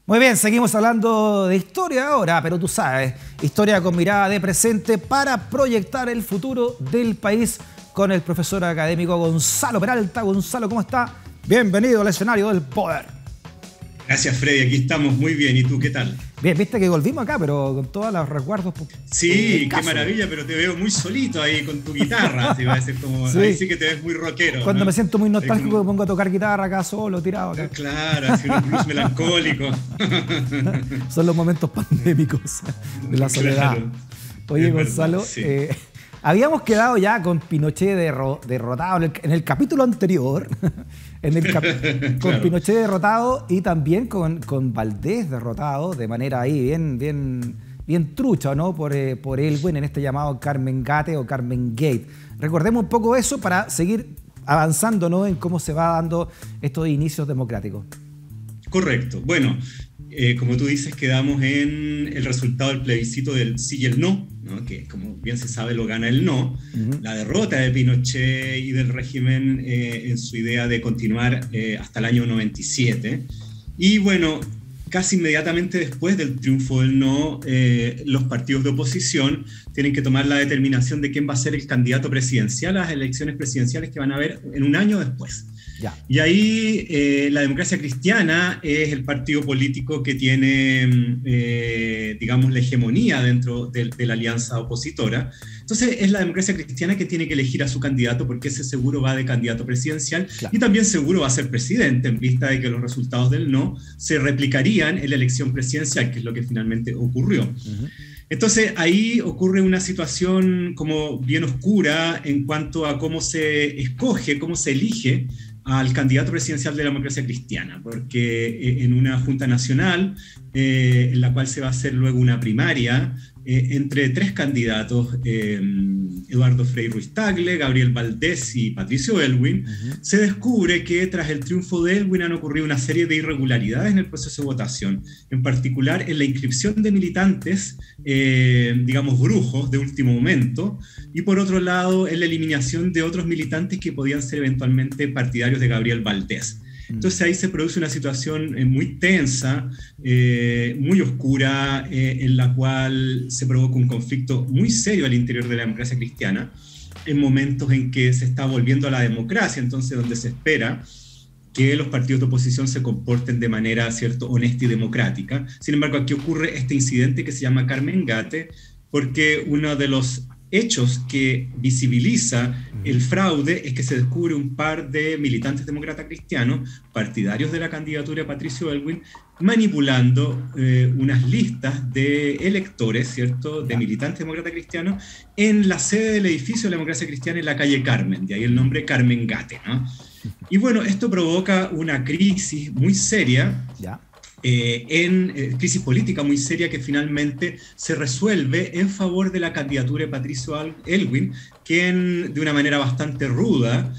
Muy bien, seguimos hablando de historia ahora, pero tú sabes, historia con mirada de presente para proyectar el futuro del país con el profesor académico Gonzalo Peralta. Gonzalo, ¿cómo está? Bienvenido al escenario del poder. Gracias, Freddy, aquí estamos muy bien. ¿Y tú qué tal? Bien, viste que volvimos acá, pero con todos los resguardos. Sí, qué maravilla, pero te veo muy solito ahí con tu guitarra. Así va a ser como, sí. Ahí sí que te ves muy rockero. Cuando ¿no? me siento muy nostálgico como... me pongo a tocar guitarra acá solo, tirado acá. Claro, así un blues melancólico. Son los momentos pandémicos de la soledad. Claro. Oye, Gonzalo, sí. Habíamos quedado ya con Pinochet derrotado en el capítulo anterior, con Claro. Pinochet derrotado y también con Valdés derrotado de manera ahí bien trucha, ¿no? Por Elwin en este llamado Carmen Gate o Carmen Gate. Recordemos un poco eso para seguir avanzando, ¿no? En cómo se va dando estos inicios democráticos. Correcto. Bueno, como tú dices, quedamos en el resultado del plebiscito del sí y el no, ¿no? Que como bien se sabe lo gana el no. La derrota de Pinochet y del régimen en su idea de continuar hasta el año 97. Y bueno, casi inmediatamente después del triunfo del no, los partidos de oposición tienen que tomar la determinación de quién va a ser el candidato presidencial a las elecciones presidenciales que van a haber en un año después. Ya. Y ahí la Democracia Cristiana es el partido político que tiene, digamos, la hegemonía dentro de la alianza opositora. Entonces es la Democracia Cristiana que tiene que elegir a su candidato porque ese seguro va de candidato presidencial, claro. Y también seguro va a ser presidente en vista de que los resultados del no se replicarían en la elección presidencial, que es lo que finalmente ocurrió. Entonces ahí ocurre una situación como bien oscura en cuanto a cómo se escoge, cómo se elige al candidato presidencial de la Democracia Cristiana, porque en una junta nacional, en la cual se va a hacer luego una primaria, entre tres candidatos, Eduardo Frei Ruiz-Tagle, Gabriel Valdés y Patricio Aylwin, se descubre que tras el triunfo de Aylwin han ocurrido una serie de irregularidades en el proceso de votación, en particular en la inscripción de militantes, digamos, brujos de último momento, y por otro lado en la eliminación de otros militantes que podían ser eventualmente partidarios de Gabriel Valdés. Entonces ahí se produce una situación muy tensa, muy oscura, en la cual se provoca un conflicto muy serio al interior de la democracia cristiana, en momentos en que se está volviendo a la democracia, entonces donde se espera que los partidos de oposición se comporten de manera, ¿cierto?, honesta y democrática. Sin embargo, aquí ocurre este incidente que se llama Carmen Gate, porque uno de los hechos que visibiliza el fraude es que se descubre un par de militantes demócratas cristianos, partidarios de la candidatura de Patricio Aylwin, manipulando unas listas de electores, ¿cierto?, de militantes demócratas cristianos en la sede del edificio de la democracia cristiana en la calle Carmen, de ahí el nombre Carmen Gate, ¿no? Y bueno, esto provoca una crisis muy seria, crisis política muy seria que finalmente se resuelve en favor de la candidatura de Patricio Aylwin, quien de una manera bastante ruda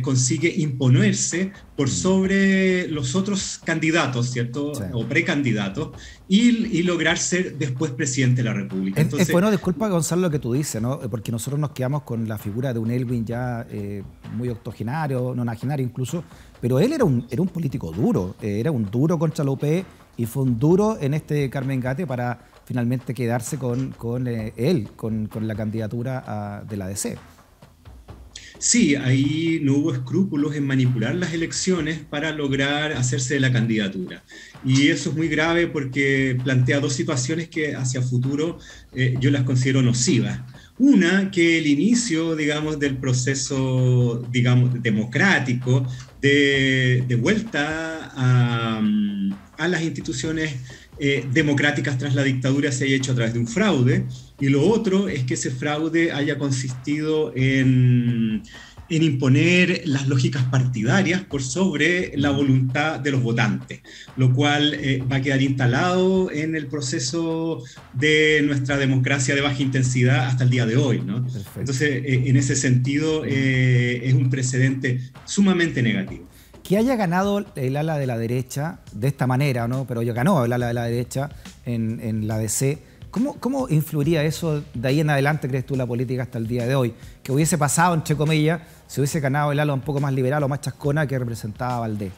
consigue imponerse por sobre los otros candidatos, ¿cierto? Sí. O precandidatos, y lograr ser después presidente de la República. Entonces, es bueno, disculpa Gonzalo lo que tú dices, ¿no? Porque nosotros nos quedamos con la figura de un Aylwin ya muy octogenario, nonagenario incluso, pero él era un político duro, era un duro contra la UP y fue un duro en este Carmen Gate para finalmente quedarse con la candidatura de la DC. Sí, ahí no hubo escrúpulos en manipular las elecciones para lograr hacerse de la candidatura. Y eso es muy grave porque plantea dos situaciones que hacia futuro yo las considero nocivas. Una, que el inicio, digamos, del proceso, digamos, democrático de vuelta a las instituciones democráticas tras la dictadura se haya hecho a través de un fraude, y lo otro es que ese fraude haya consistido en imponer las lógicas partidarias por sobre la voluntad de los votantes, lo cual va a quedar instalado en el proceso de nuestra democracia de baja intensidad hasta el día de hoy, ¿no? Perfecto. Entonces, en ese sentido, es un precedente sumamente negativo. Que haya ganado el ala de la derecha de esta manera, ¿no? Pero ganó el ala de la derecha en la DC. ¿Cómo influiría eso de ahí en adelante, crees tú, la política hasta el día de hoy? Que hubiese pasado, entre comillas, si hubiese ganado el ala un poco más liberal o más chascona que representaba a Valdés.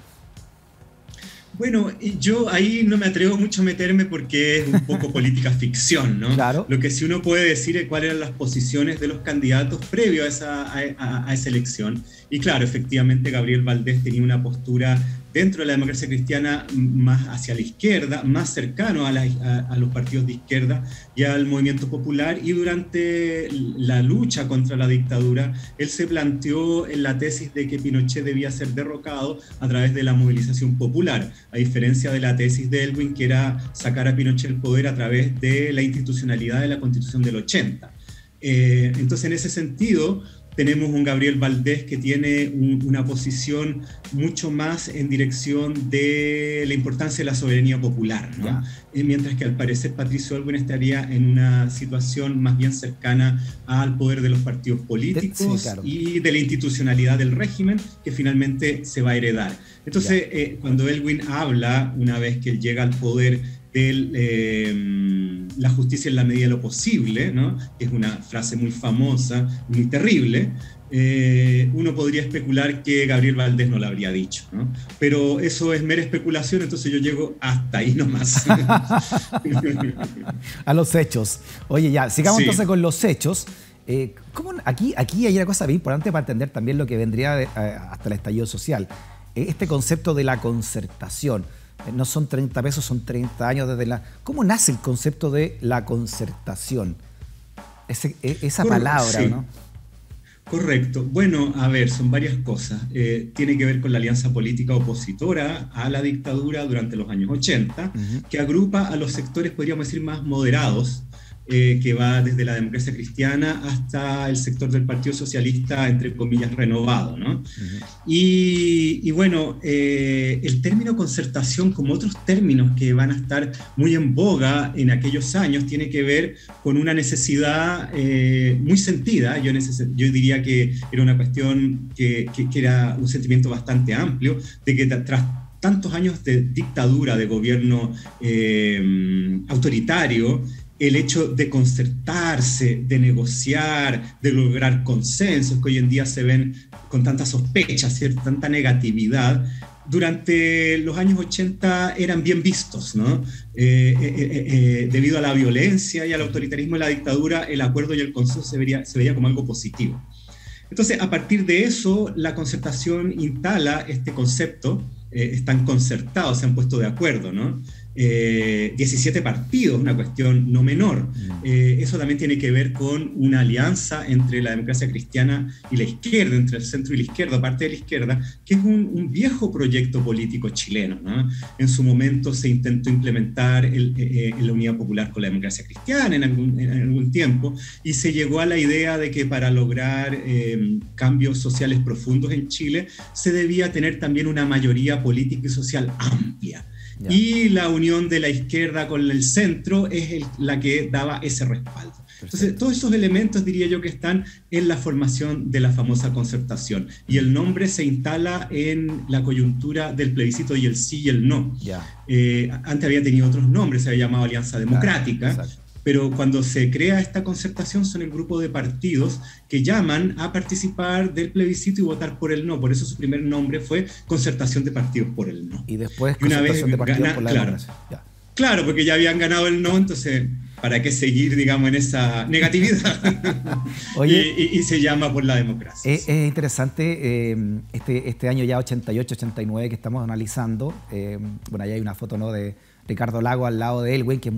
Bueno, y yo ahí no me atrevo mucho a meterme porque es un poco política ficción, ¿no? Claro. Lo que sí uno puede decir es cuáles eran las posiciones de los candidatos previo a esa elección. Y claro, efectivamente Gabriel Valdés tenía una postura dentro de la democracia cristiana más hacia la izquierda, más cercano a los partidos de izquierda y al movimiento popular, y durante la lucha contra la dictadura, él se planteó en la tesis de que Pinochet debía ser derrocado a través de la movilización popular, a diferencia de la tesis de Elwin, que era sacar a Pinochet del poder a través de la institucionalidad de la Constitución del 80. Entonces, en ese sentido, tenemos un Gabriel Valdés que tiene una posición mucho más en dirección de la importancia de la soberanía popular, ¿no? Mientras que al parecer Patricio Aylwin estaría en una situación más bien cercana al poder de los partidos políticos, sí, claro, y de la institucionalidad del régimen que finalmente se va a heredar. Entonces, cuando Aylwin habla, una vez que él llega al poder, la justicia en la medida de lo posible, ¿no? Que es una frase muy famosa, muy terrible, uno podría especular que Gabriel Valdés no lo habría dicho, ¿no? Pero eso es mera especulación, entonces yo llego hasta ahí nomás. A los hechos. Oye, ya, sigamos entonces con los hechos. Aquí hay una cosa bien importante para entender también lo que vendría hasta el estallido social. Este concepto de la concertación. No son 30 pesos, son 30 años desde la... ¿Cómo nace el concepto de la concertación? Esa palabra, sí, ¿no? Correcto. Bueno, a ver, son varias cosas. Tiene que ver con la alianza política opositora a la dictadura durante los años 80, que agrupa a los sectores, podríamos decir, más moderados, que va desde la democracia cristiana hasta el sector del Partido Socialista, entre comillas, renovado, ¿no? Y bueno, el término concertación, como otros términos que van a estar muy en boga en aquellos años, tiene que ver con una necesidad muy sentida. Yo diría que era una cuestión que era un sentimiento bastante amplio, de que tras tantos años de dictadura, de gobierno autoritario, el hecho de concertarse, de negociar, de lograr consensos que hoy en día se ven con tanta sospecha, ¿cierto? Tanta negatividad, durante los años 80 eran bien vistos, ¿no? Debido a la violencia y al autoritarismo de la dictadura, el acuerdo y el consenso se veía como algo positivo. Entonces, a partir de eso, la concertación instala este concepto, están concertados, se han puesto de acuerdo, ¿no? 17 partidos, una cuestión no menor. Eso también tiene que ver con una alianza entre la democracia cristiana y la izquierda, entre el centro y la izquierda, parte de la izquierda, que es un viejo proyecto político chileno, ¿no? En su momento se intentó implementar la unidad popular con la democracia cristiana en algún tiempo, y se llegó a la idea de que para lograr cambios sociales profundos en Chile se debía tener también una mayoría política y social amplia. Ya. Y la unión de la izquierda con el centro es la que daba ese respaldo. Entonces, todos esos elementos diría yo que están en la formación de la famosa concertación. Y el nombre se instala en la coyuntura del plebiscito y el sí y el no. Antes había tenido otros nombres, se había llamado Alianza Democrática. Claro, pero cuando se crea esta concertación son el grupo de partidos que llaman a participar del plebiscito y votar por el no. Por eso su primer nombre fue Concertación de Partidos por el No. Y después Concertación de Partidos por la Democracia. Claro, porque ya habían ganado el no, entonces ¿para qué seguir, digamos, en esa negatividad? Oye, y se llama por la democracia. Es interesante este año ya 88-89 que estamos analizando. Bueno, ahí hay una foto, ¿no?, de Ricardo Lagos al lado de Aylwin, que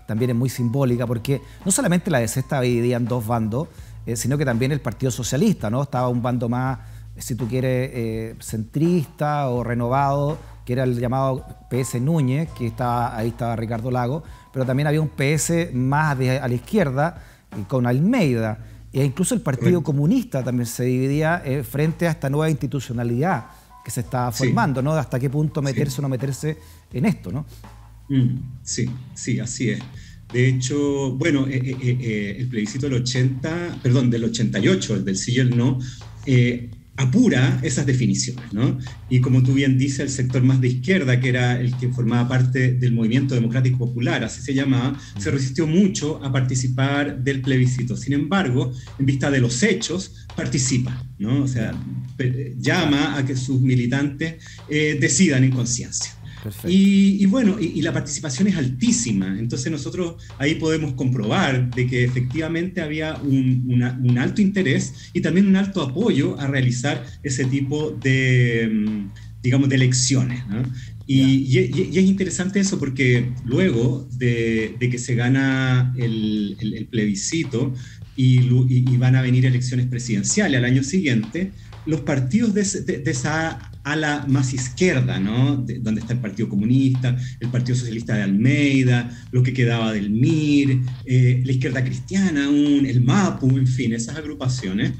también es muy simbólica, porque no solamente la DC estaba dividida en dos bandos, sino que también el Partido Socialista, ¿no? Estaba un bando más, si tú quieres, centrista o renovado, que era el llamado PS Núñez, que ahí estaba Ricardo Lagos, pero también había un PS más a la izquierda, con Almeida, e incluso el Partido Comunista también se dividía frente a esta nueva institucionalidad que se estaba formando, ¿no? Hasta qué punto meterse o no meterse en esto, ¿no? Sí, así es. De hecho, bueno, el plebiscito del 88, el del sí y el no, apura esas definiciones, ¿no? Y como tú bien dices, el sector más de izquierda, que era el que formaba parte del Movimiento Democrático Popular, así se llamaba, se resistió mucho a participar del plebiscito. Sin embargo, en vista de los hechos, participa, ¿no? O sea, llama a que sus militantes decidan en conciencia. Perfecto. Y bueno, y la participación es altísima. Entonces nosotros ahí podemos comprobar de que efectivamente había un alto interés y también un alto apoyo a realizar ese tipo de, digamos, de elecciones, ¿no? Y es interesante eso porque luego de que se gana el plebiscito y van a venir elecciones presidenciales al año siguiente, los partidos de esa ala más izquierda, ¿no? Donde está el Partido Comunista, el Partido Socialista de Almeida, lo que quedaba del MIR, la izquierda cristiana aún, el MAPU, en fin, esas agrupaciones,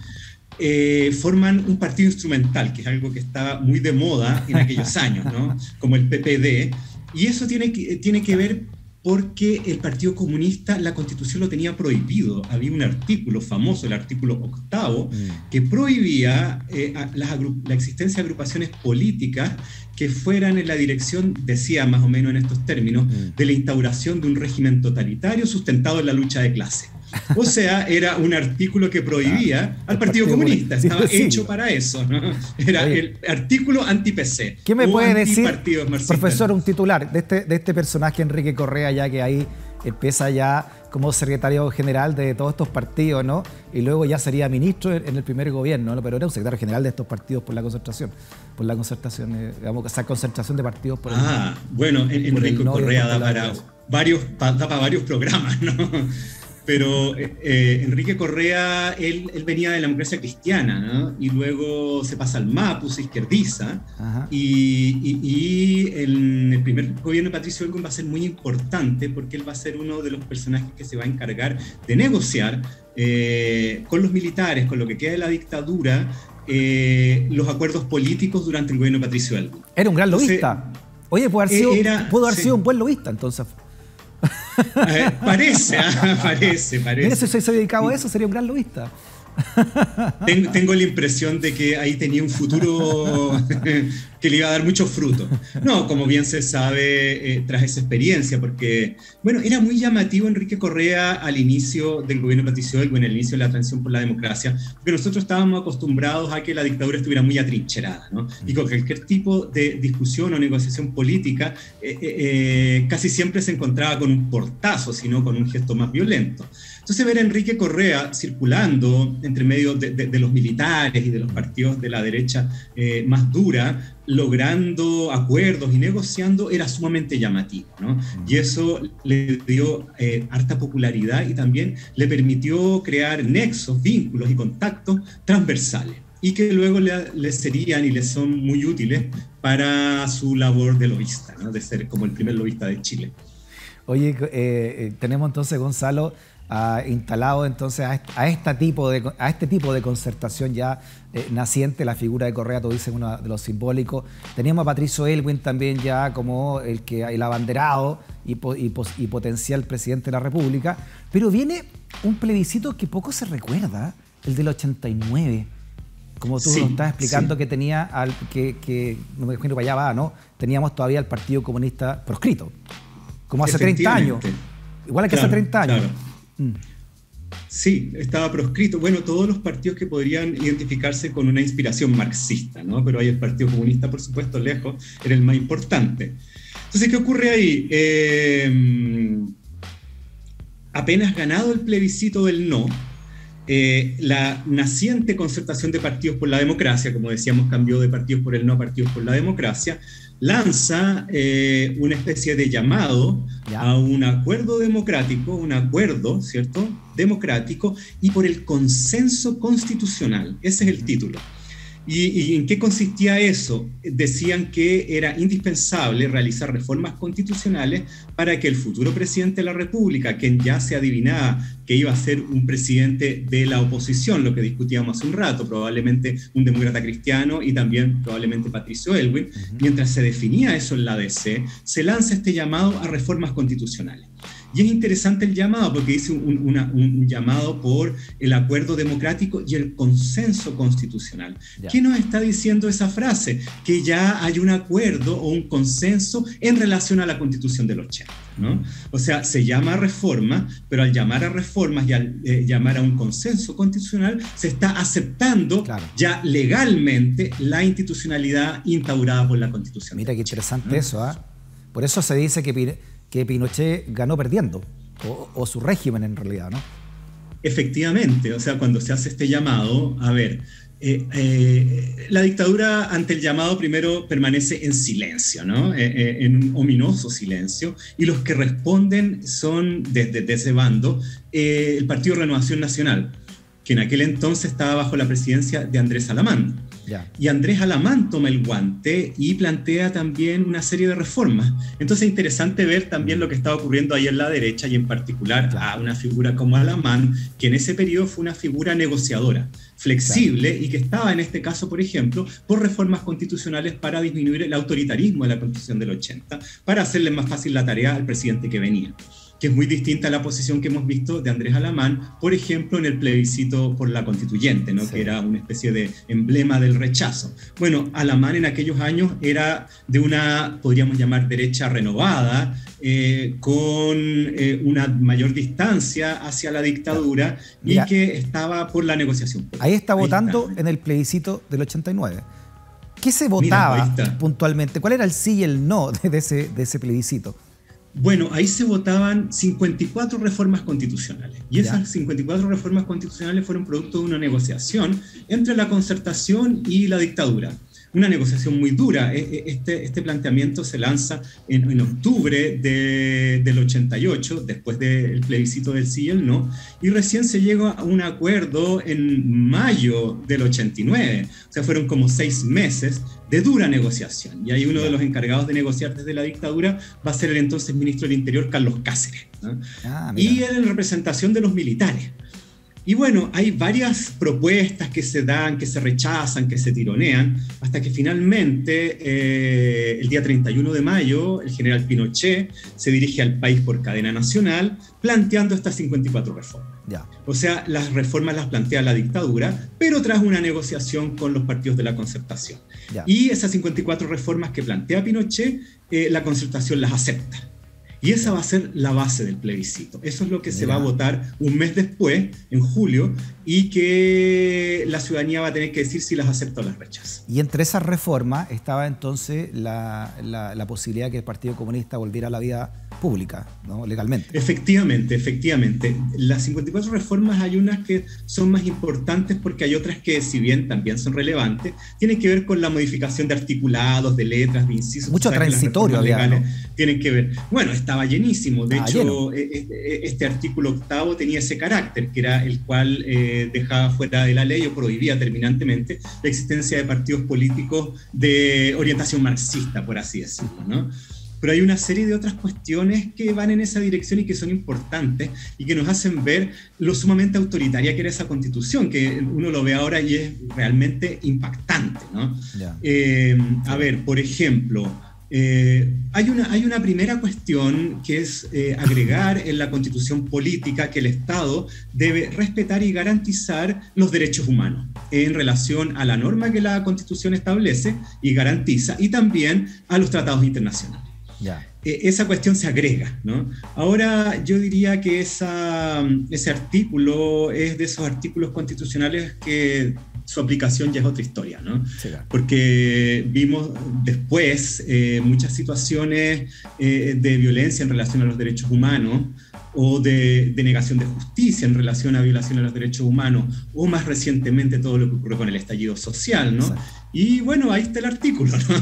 forman un partido instrumental, que es algo que estaba muy de moda en aquellos años, ¿no? Como el PPD, y eso tiene que ver porque el Partido Comunista, la Constitución lo tenía prohibido. Había un artículo famoso, el artículo 8º, que prohibía la existencia de agrupaciones políticas que fueran en la dirección, decía más o menos en estos términos, de la instauración de un régimen totalitario sustentado en la lucha de clase. O sea, era un artículo que prohibía al Partido Comunista, estaba hecho para eso, ¿no? Era el artículo anti-PC. ¿Qué me puede decir, marxistas, profesor, un titular de este personaje Enrique Correa, ya que ahí empieza ya como secretario general de todos estos partidos, ¿no? Y luego ya sería ministro en el primer gobierno, ¿no? Pero era un secretario general de estos partidos por la concertación, digamos, esa concentración de partidos por bueno, Enrique Correa da para varios programas, ¿no? Pero Enrique Correa, él venía de la democracia cristiana, ¿no? Y luego se pasa al MAPU, se izquierdiza, y en el primer gobierno de Patricio Elwin va a ser muy importante porque él va a ser uno de los personajes que se va a encargar de negociar con los militares, con lo que queda de la dictadura, los acuerdos políticos durante el gobierno de Patricio Elwin. Era un gran lobista. Oye, pudo haber sido un buen lobista, entonces. Parece. Mira, si se dedicaba a eso, sería un gran lobista. Tengo la impresión de que ahí tenía un futuro que le iba a dar muchos frutos. No, como bien se sabe tras esa experiencia, porque, bueno, era muy llamativo Enrique Correa al inicio del gobierno de Patricio Elwin, al inicio de la transición por la democracia, porque nosotros estábamos acostumbrados a que la dictadura estuviera muy atrincherada, ¿no? Y con cualquier tipo de discusión o negociación política casi siempre se encontraba con un portazo, sino con un gesto más violento. Entonces ver a Enrique Correa circulando entre medio de los militares y de los partidos de la derecha más dura, logrando acuerdos y negociando, era sumamente llamativo, ¿no? Y eso le dio harta popularidad y también le permitió crear nexos, vínculos y contactos transversales y que luego le serían y le son muy útiles para su labor de lobista, ¿no? De ser como el primer lobista de Chile. Oye, tenemos entonces, Gonzalo, instalado entonces a este tipo de concertación ya naciente. La figura de Correa, tú dices, uno de los simbólicos. Teníamos a Patricio Elwin también ya como el abanderado y potencial presidente de la República, pero viene un plebiscito que poco se recuerda, el del 89. Como tú nos estás explicando, que tenía no me imagino para allá va, ¿no? Teníamos todavía el Partido Comunista proscrito, como hace 30 años. Igual que hace 30 años. Claro. Sí, estaba proscrito. Bueno, todos los partidos que podrían identificarse con una inspiración marxista, ¿no? Pero ahí el Partido Comunista, por supuesto, lejos, era el más importante. Entonces, ¿qué ocurre ahí? Apenas ganado el plebiscito del no, la naciente concertación de partidos por la democracia, como decíamos, cambió de partidos por el no a partidos por la democracia, lanza una especie de llamado a un acuerdo democrático, un acuerdo, ¿cierto?, democrático y por el consenso constitucional. Ese es el título. ¿Y en qué consistía eso? Decían que era indispensable realizar reformas constitucionales para que el futuro presidente de la República, quien ya se adivinaba que iba a ser un presidente de la oposición, lo que discutíamos hace un rato, probablemente un demócrata cristiano y también probablemente Patricio Elwin, mientras se definía eso en la ADC, se lanza este llamado a reformas constitucionales. Y es interesante el llamado, porque dice un llamado por el acuerdo democrático y el consenso constitucional. Ya. ¿Qué nos está diciendo esa frase? Que ya hay un acuerdo o un consenso en relación a la Constitución del 80, ¿no? O sea, se llama reforma, pero al llamar a reformas y al llamar a un consenso constitucional, se está aceptando ya legalmente la institucionalidad instaurada por la Constitución. Mira qué interesante eso, ¿ah? Por eso se dice que Pinochet ganó perdiendo, o su régimen en realidad, ¿no? Efectivamente, o sea, cuando se hace este llamado, a ver, la dictadura ante el llamado primero permanece en silencio, ¿no? En un ominoso silencio, y los que responden son desde ese bando el Partido Renovación Nacional, que en aquel entonces estaba bajo la presidencia de Andrés Alamán. Y Andrés Alamán toma el guante y plantea también una serie de reformas. Entonces es interesante ver también lo que está ocurriendo ahí en la derecha, y en particular a una figura como Alamán, que en ese periodo fue una figura negociadora, flexible, y que estaba en este caso, por ejemplo, por reformas constitucionales para disminuir el autoritarismo de la Constitución del 80, para hacerle más fácil la tarea al presidente que venía, que es muy distinta a la posición que hemos visto de Andrés Alamán, por ejemplo, en el plebiscito por la constituyente, ¿no? Que era una especie de emblema del rechazo. Bueno, Alamán en aquellos años era de una, podríamos llamar, derecha renovada, con una mayor distancia hacia la dictadura, y que estaba por la negociación política. Ahí está votando en el plebiscito del 89. ¿Qué se votaba puntualmente? ¿Cuál era el sí y el no de ese plebiscito? Bueno, ahí se votaban 54 reformas constitucionales, y esas 54 reformas constitucionales fueron producto de una negociación entre la Concertación y la dictadura. Una negociación muy dura. Este planteamiento se lanza en octubre del 88, después del plebiscito del sí y el no, y recién se llegó a un acuerdo en mayo del 89. O sea, fueron como 6 meses de dura negociación. Y ahí uno de los encargados de negociar desde la dictadura va a ser el entonces ministro del Interior, Carlos Cáceres, ¿no? Y en representación de los militares. Y bueno, hay varias propuestas que se dan, que se rechazan, que se tironean, hasta que finalmente, el día 31 de mayo, el general Pinochet se dirige al país por cadena nacional, planteando estas 54 reformas. O sea, las reformas las plantea la dictadura, pero tras una negociación con los partidos de la Concertación. Y esas 54 reformas que plantea Pinochet, la Concertación las acepta. Y esa va a ser la base del plebiscito. Eso es lo que se va a votar un mes después, en julio, y que la ciudadanía va a tener que decir si las acepta o las rechaza. Y entre esas reformas estaba entonces la posibilidad de que el Partido Comunista volviera a la vida pública, ¿no? Legalmente. Efectivamente. Las 54 reformas, hay unas que son más importantes porque hay otras que, si bien también son relevantes, tienen que ver con la modificación de articulados, de letras, de incisos. Mucho transitorio había, ¿no? Tienen que ver. Bueno, estaba llenísimo. De hecho, este artículo 8º tenía ese carácter, que era el cual dejaba fuera de la ley o prohibía terminantemente la existencia de partidos políticos de orientación marxista, por así decirlo, ¿no? Pero hay una serie de otras cuestiones que van en esa dirección y que son importantes y que nos hacen ver lo sumamente autoritaria que era esa Constitución, que uno lo ve ahora y es realmente impactante, ¿no? A ver, por ejemplo, hay una primera cuestión que es agregar en la Constitución política que el Estado debe respetar y garantizar los derechos humanos en relación a la norma que la Constitución establece y garantiza, y también a los tratados internacionales. Esa cuestión se agrega, ¿no? Ahora yo diría que ese artículo es de esos artículos constitucionales que su aplicación ya es otra historia, ¿no? Porque vimos después muchas situaciones de violencia en relación a los derechos humanos, o de negación de justicia en relación a violación de los derechos humanos, o más recientemente todo lo que ocurrió con el estallido social, ¿no? Y bueno, ahí está el artículo, ¿no?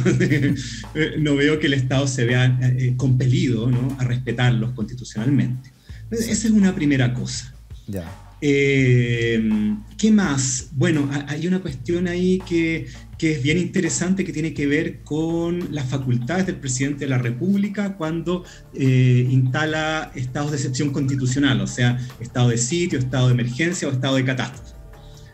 No veo que el Estado se vea compelido, ¿no?, a respetarlos constitucionalmente. Entonces, esa es una primera cosa. ¿Qué más? Bueno, hay una cuestión ahí que es bien interesante, que tiene que ver con las facultades del presidente de la República cuando instala estados de excepción constitucional, o sea, estado de sitio, estado de emergencia o estado de catástrofe.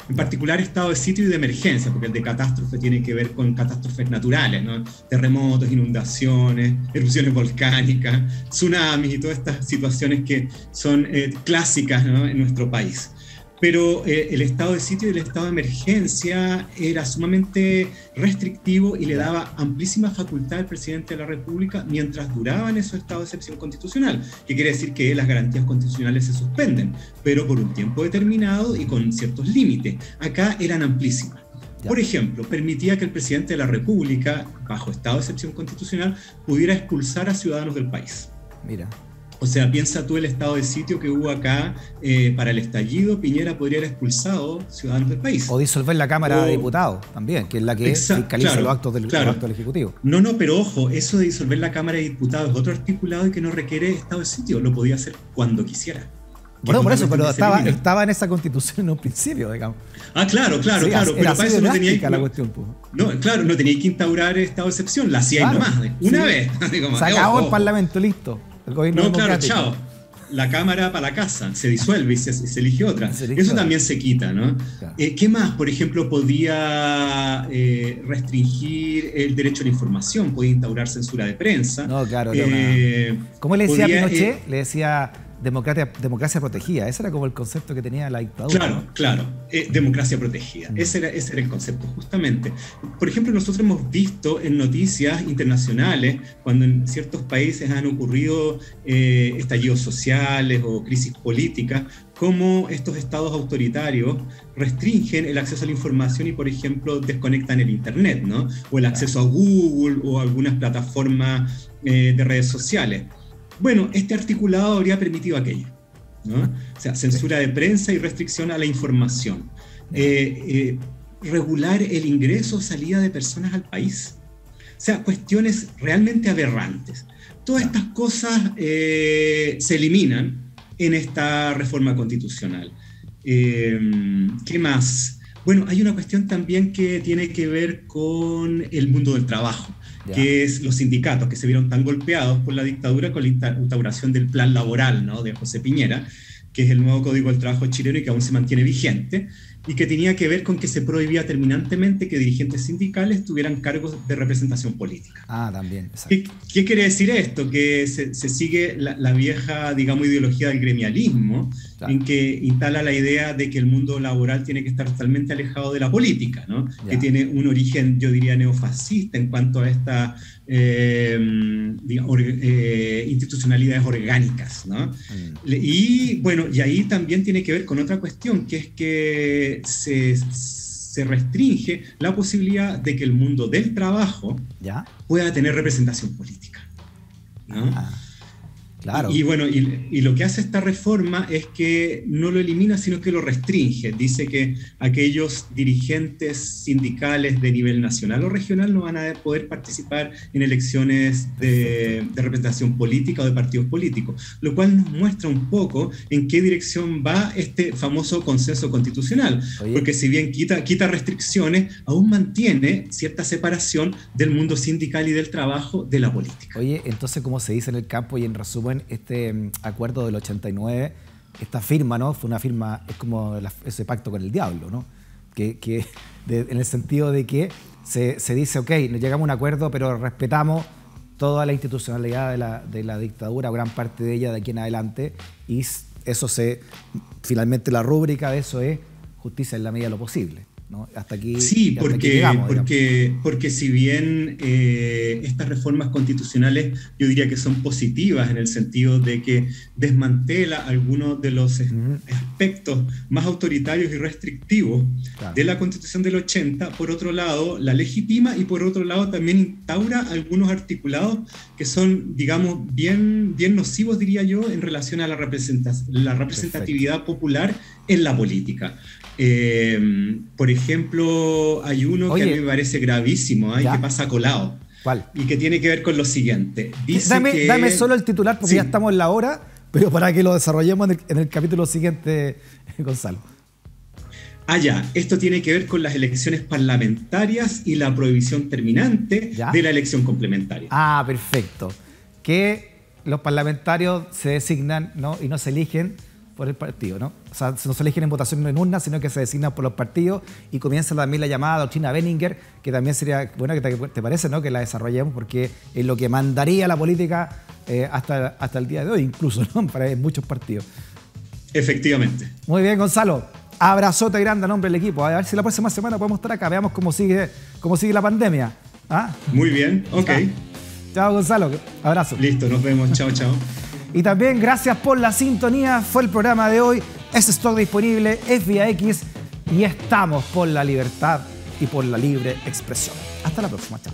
en particular estado de sitio y de emergencia, porque el de catástrofe tiene que ver con catástrofes naturales, ¿no? Terremotos, inundaciones, erupciones volcánicas, tsunamis y todas estas situaciones que son clásicas, ¿no?, en nuestro país. Pero el estado de sitio y el estado de emergencia era sumamente restrictivo y le daba amplísima facultad al presidente de la República mientras duraban esos estados de excepción constitucional, que quiere decir que las garantías constitucionales se suspenden, pero por un tiempo determinado y con ciertos límites. Acá eran amplísimas. Por ejemplo, permitía que el presidente de la República, bajo estado de excepción constitucional, pudiera expulsar a ciudadanos del país. Mira. O sea, piensa tú el estado de sitio que hubo acá para el estallido. Piñera podría haber expulsado ciudadanos del país. O disolver la Cámara de Diputados también, que es la que fiscaliza los actos del Ejecutivo. No, pero ojo, eso de disolver la Cámara de Diputados es otro articulado y que no requiere estado de sitio. Lo podía hacer cuando quisiera. Bueno, por eso, pero estaba en esa Constitución en un principio, digamos. Ah, claro. Era Pero para eso no tenía la cuestión, pues. No tenía que instaurar estado de excepción. La hacía ahí nomás, una vez. Se acabó el Parlamento, listo. Chao. La Cámara para la casa, se disuelve y se elige otra. Eso también se quita, ¿no? Claro. ¿Qué más? Por ejemplo, podía restringir el derecho a la información, podía instaurar censura de prensa. No, claro. ¿Cómo le decía a Pinochet? Le decía democracia protegida. Ese era como el concepto que tenía la dictadura. Claro. Democracia protegida. Ese era el concepto, justamente. Por ejemplo, nosotros hemos visto en noticias internacionales, cuando en ciertos países han ocurrido estallidos sociales o crisis políticas, cómo estos estados autoritarios restringen el acceso a la información y, por ejemplo, desconectan el Internet, ¿no? O el acceso a Google o a algunas plataformas de redes sociales. Bueno, este articulado habría permitido aquello, ¿no? O sea, censura de prensa y restricción a la información. Regular el ingreso o salida de personas al país. O sea, cuestiones realmente aberrantes. Todas estas cosas se eliminan en esta reforma constitucional. ¿Qué más? Bueno, hay una cuestión también que tiene que ver con el mundo del trabajo, que es los sindicatos que se vieron tan golpeados por la dictadura con la instauración del plan laboral, ¿no?, de José Piñera, que es el nuevo Código del Trabajo chileno y que aún se mantiene vigente, y que tenía que ver con que se prohibía terminantemente que dirigentes sindicales tuvieran cargos de representación política. También. ¿Qué quiere decir esto? Que se sigue la vieja, digamos, ideología del gremialismo, en que instala la idea de que el mundo laboral tiene que estar totalmente alejado de la política, ¿no? Que tiene un origen, yo diría, neofascista en cuanto a estas institucionalidades orgánicas, ¿no? Y bueno, y ahí también tiene que ver con otra cuestión, que es que se restringe la posibilidad de que el mundo del trabajo pueda tener representación política, ¿no? Claro. Y bueno, y lo que hace esta reforma es que no lo elimina, sino que lo restringe. Dice que aquellos dirigentes sindicales de nivel nacional o regional no van a poder participar en elecciones de representación política o de partidos políticos, lo cual nos muestra un poco en qué dirección va este famoso consenso constitucional. Porque si bien quita restricciones, aún mantiene cierta separación del mundo sindical y del trabajo de la política. Oye, entonces, como se dice en el campo y en resumen, este acuerdo del 89, esta firma, ¿no? Fue una firma, es como ese pacto con el diablo, ¿no? En el sentido de que se dice, ok, llegamos a un acuerdo, pero respetamos toda la institucionalidad de la dictadura, o gran parte de ella de aquí en adelante, y eso finalmente la rúbrica de eso es justicia en la medida de lo posible, ¿no? Hasta aquí. Sí, porque si bien estas reformas constitucionales yo diría que son positivas en el sentido de que desmantela algunos de los aspectos más autoritarios y restrictivos de la Constitución del 80, por otro lado la legitima y por otro lado también instaura algunos articulados que son, digamos, bien nocivos, diría yo, en relación a la representatividad popular en la política. Por ejemplo, hay uno que a mí me parece gravísimo, que pasa colado. ¿Cuál? Y que tiene que ver con lo siguiente. Dame solo el titular porque ya estamos en la hora, pero para que lo desarrollemos en el capítulo siguiente, Gonzalo. Esto tiene que ver con las elecciones parlamentarias y la prohibición terminante de la elección complementaria. Perfecto. Que los parlamentarios se designan, ¿no? Y no se eligen por el partido, ¿no? O sea, no se eligen en votación en urna, sino que se designan por los partidos y comienza también la llamada doctrina Benninger, que también sería, bueno, que te parece, ¿no? Que la desarrollemos porque es lo que mandaría la política hasta el día de hoy, incluso, ¿no? Para muchos partidos. Efectivamente. Muy bien, Gonzalo. Abrazote grande a nombre del equipo. A ver si la próxima semana podemos estar acá. Veamos cómo sigue la pandemia. ¿Ah? Muy bien, ok. Chao, Gonzalo. Abrazo. Listo, nos vemos. Chao, chao. Y también gracias por la sintonía. Fue el programa de hoy. Es stock disponible, es vía X y estamos por la libertad y por la libre expresión. Hasta la próxima. Chao.